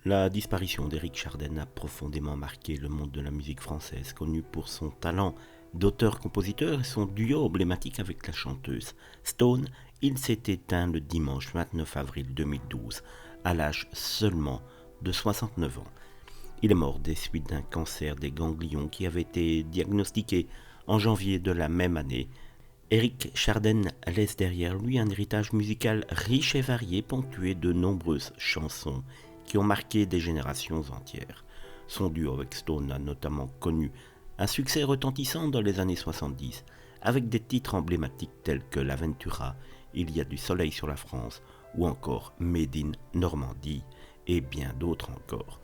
La disparition d'Éric Chardin a profondément marqué le monde de la musique française, connu pour son talent d'auteur-compositeur et son duo emblématique avec la chanteuse Stone. Il s'est éteint le dimanche 29 avril 2012, à l'âge seulement de 69 ans. Il est mort des suites d'un cancer des ganglions qui avait été diagnostiqué en janvier de la même année. Éric Chardin laisse derrière lui un héritage musical riche et varié, ponctué de nombreuses chansons qui ont marqué des générations entières. Son duo avec Stone a notamment connu un succès retentissant dans les années 70, avec des titres emblématiques tels que L'Aventura, Il y a du soleil sur la France, ou encore Made in Normandie, et bien d'autres encore.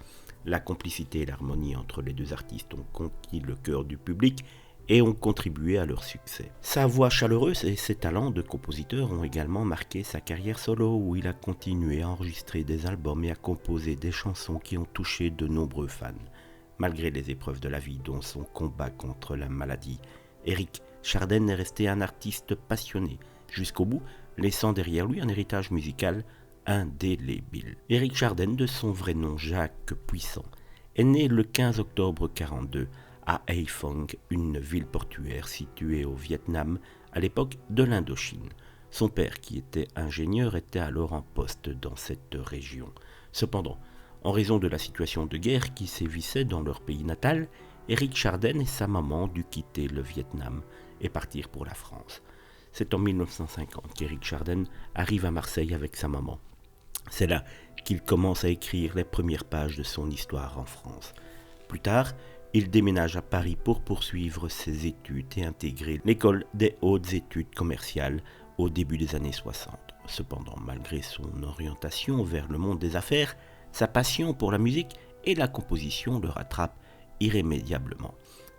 La complicité et l'harmonie entre les deux artistes ont conquis le cœur du public et ont contribué à leur succès. Sa voix chaleureuse et ses talents de compositeur ont également marqué sa carrière solo, où il a continué à enregistrer des albums et à composer des chansons qui ont touché de nombreux fans. Malgré les épreuves de la vie, dont son combat contre la maladie, Éric Chardin est resté un artiste passionné jusqu'au bout, laissant derrière lui un héritage musical indélébile. Éric Chardin, de son vrai nom Jacques Puissant, est né le 15 octobre 1942 à Haiphong, une ville portuaire située au Vietnam à l'époque de l'Indochine. Son père, qui était ingénieur, était alors en poste dans cette région. Cependant, en raison de la situation de guerre qui sévissait dans leur pays natal, Éric Chardin et sa maman durent quitter le Vietnam et partir pour la France. C'est en 1950 qu'Éric Chardin arrive à Marseille avec sa maman. C'est là qu'il commence à écrire les premières pages de son histoire en France. Plus tard, il déménage à Paris pour poursuivre ses études et intégrer l'école des hautes études commerciales au début des années 60. Cependant, malgré son orientation vers le monde des affaires, sa passion pour la musique et la composition le rattrape irrémédiablement.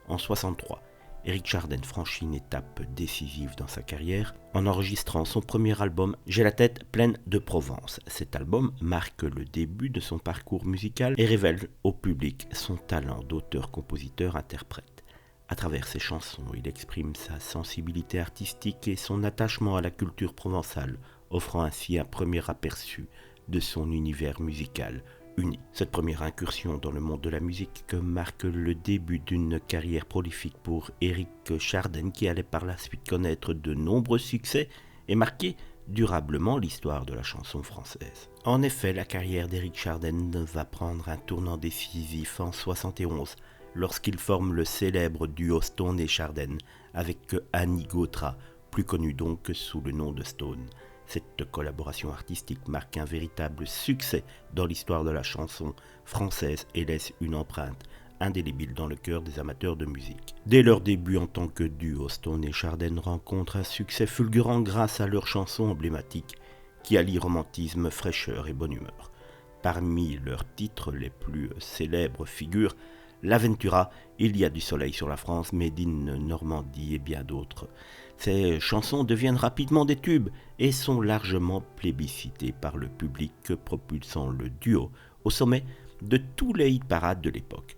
En 1963, Éric Chardin franchit une étape décisive dans sa carrière en enregistrant son premier album J'ai la tête pleine de Provence. Cet album marque le début de son parcours musical et révèle au public son talent d'auteur-compositeur-interprète. À travers ses chansons, il exprime sa sensibilité artistique et son attachement à la culture provençale, offrant ainsi un premier aperçu de son univers musical unique. Cette première incursion dans le monde de la musique marque le début d'une carrière prolifique pour Éric Chardin, qui allait par la suite connaître de nombreux succès et marquer durablement l'histoire de la chanson française. En effet, la carrière d'Éric Chardin va prendre un tournant décisif en 1971, lorsqu'il forme le célèbre duo Stone et Chardin avec Annie Gautra, plus connue donc sous le nom de Stone. Cette collaboration artistique marque un véritable succès dans l'histoire de la chanson française et laisse une empreinte indélébile dans le cœur des amateurs de musique. Dès leur début en tant que duo, Stone et Chardin rencontrent un succès fulgurant grâce à leurs chansons emblématiques qui allient romantisme, fraîcheur et bonne humeur. Parmi leurs titres les plus célèbres figurent L'Aventura, Il y a du soleil sur la France, Made in Normandie et bien d'autres. Ces chansons deviennent rapidement des tubes et sont largement plébiscitées par le public, propulsant le duo au sommet de tous les hit-parades de l'époque.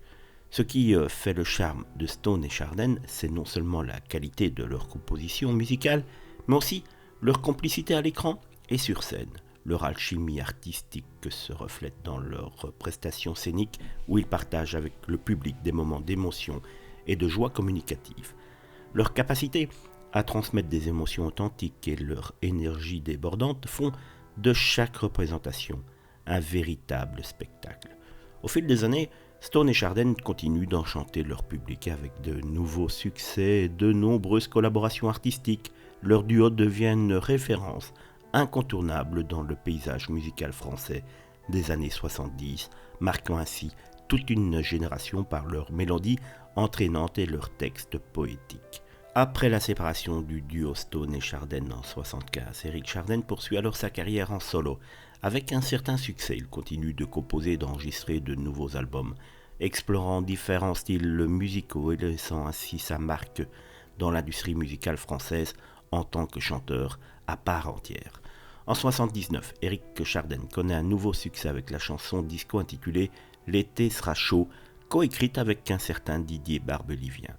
Ce qui fait le charme de Stone et Chardin, c'est non seulement la qualité de leur composition musicale, mais aussi leur complicité à l'écran et sur scène. Leur alchimie artistique se reflète dans leurs prestations scéniques où ils partagent avec le public des moments d'émotion et de joie communicative. Leur capacité à transmettre des émotions authentiques et leur énergie débordante font de chaque représentation un véritable spectacle. Au fil des années, Stone et Chardin continuent d'enchanter leur public avec de nouveaux succès et de nombreuses collaborations artistiques. Leur duo devient une référence incontournable dans le paysage musical français des années 70, marquant ainsi toute une génération par leurs mélodies entraînantes et leurs textes poétiques. Après la séparation du duo Stone et Chardin en 1975, Éric Chardin poursuit alors sa carrière en solo. Avec un certain succès, il continue de composer et d'enregistrer de nouveaux albums, explorant différents styles musicaux et laissant ainsi sa marque dans l'industrie musicale française en tant que chanteur à part entière. En 1979, Éric Chardin connaît un nouveau succès avec la chanson disco intitulée « L'été sera chaud », coécrite avec un certain Didier Barbelivien.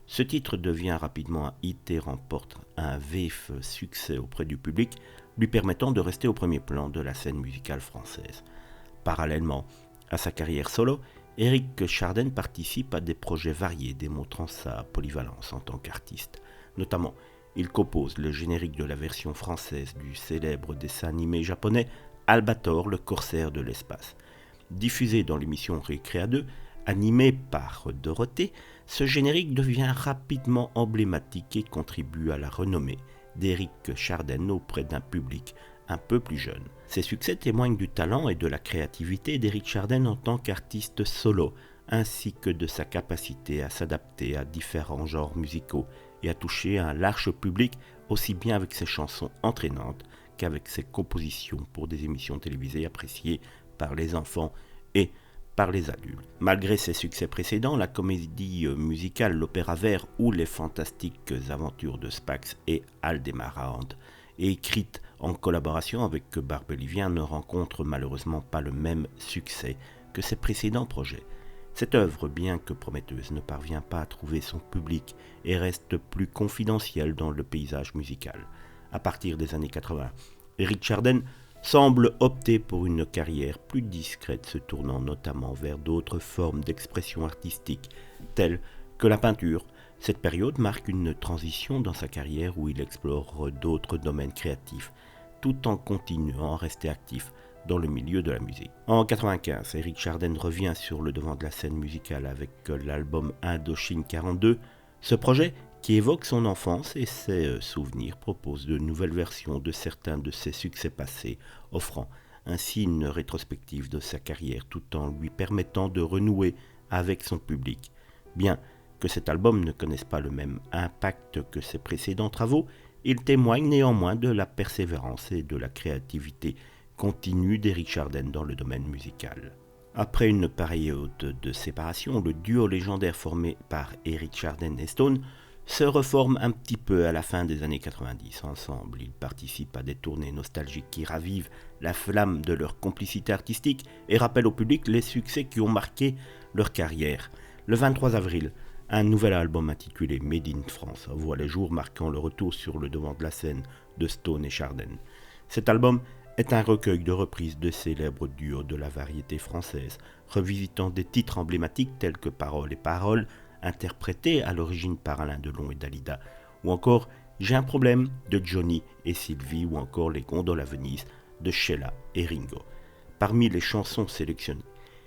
Ce titre devient rapidement un hit et remporte un vif succès auprès du public, lui permettant de rester au premier plan de la scène musicale française. Parallèlement À sa carrière solo, Éric Chardin participe à des projets variés démontrant sa polyvalence en tant qu'artiste. Notamment, il compose le générique de la version française du célèbre dessin animé japonais Albator, le corsaire de l'espace. Diffusé dans l'émission Récréa 2, animé par Dorothée, ce générique devient rapidement emblématique et contribue à la renommée d'Éric Chardin auprès d'un public un peu plus jeune. Ces succès témoignent du talent et de la créativité d'Éric Chardin en tant qu'artiste solo, ainsi que de sa capacité à s'adapter à différents genres musicaux et à toucher un large public aussi bien avec ses chansons entraînantes qu'avec ses compositions pour des émissions télévisées appréciées par les enfants et par les adultes. Malgré ses succès précédents, la comédie musicale L'Opéra Vert ou Les fantastiques aventures de Spax et Aldémarande, écrite en collaboration avec Barbelivien, ne rencontre malheureusement pas le même succès que ses précédents projets. Cette œuvre, bien que prometteuse, ne parvient pas à trouver son public et reste plus confidentielle dans le paysage musical. À partir des années 80, Éric Chardin semble opter pour une carrière plus discrète, se tournant notamment vers d'autres formes d'expression artistique, telles que la peinture. Cette période marque une transition dans sa carrière où il explore d'autres domaines créatifs, tout en continuant à rester actif dans le milieu de la musique. En 1995, Éric Chardin revient sur le devant de la scène musicale avec l'album Indochine 42. Ce projet, qui évoque son enfance et ses souvenirs, propose de nouvelles versions de certains de ses succès passés, offrant ainsi une rétrospective de sa carrière tout en lui permettant de renouer avec son public. Bien que cet album ne connaisse pas le même impact que ses précédents travaux, il témoigne néanmoins de la persévérance et de la créativité continue d'Éric Chardin dans le domaine musical. Après une période de séparation, le duo légendaire formé par Éric Chardin et Stone se reforme un petit peu à la fin des années 90. Ensemble, ils participent à des tournées nostalgiques qui ravivent la flamme de leur complicité artistique et rappellent au public les succès qui ont marqué leur carrière. Le 23 avril, un nouvel album intitulé Made in France voit le jour, marquant le retour sur le devant de la scène de Stone et Chardin. Cet album est un recueil de reprises de célèbres duos de la variété française, revisitant des titres emblématiques tels que Paroles et Paroles, interprétés à l'origine par Alain Delon et Dalida, ou encore J'ai un problème de Johnny et Sylvie, ou encore Les Gondoles à Venise de Sheila et Ringo. Parmi les chansons sélectionnées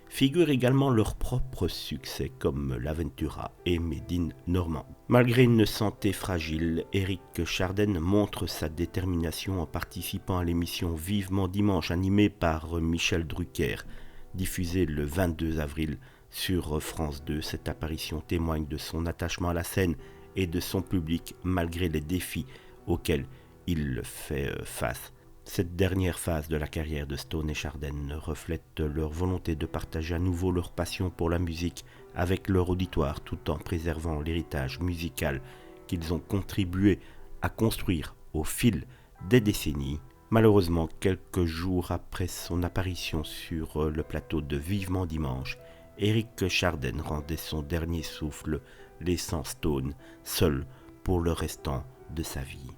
figurent également leurs propres succès comme L'Aventura et Médine Normand. Malgré une santé fragile, Éric Chardin montre sa détermination en participant à l'émission Vivement Dimanche animée par Michel Drucker, diffusée le 22 avril sur France 2. Cette apparition témoigne de son attachement à la scène et de son public malgré les défis auxquels il fait face. Cette dernière phase de la carrière de Stone et Chardin reflète leur volonté de partager à nouveau leur passion pour la musique avec leur auditoire tout en préservant l'héritage musical qu'ils ont contribué à construire au fil des décennies. Malheureusement, quelques jours après son apparition sur le plateau de Vivement Dimanche, Éric Chardin rendait son dernier souffle, laissant Stone seul pour le restant de sa vie.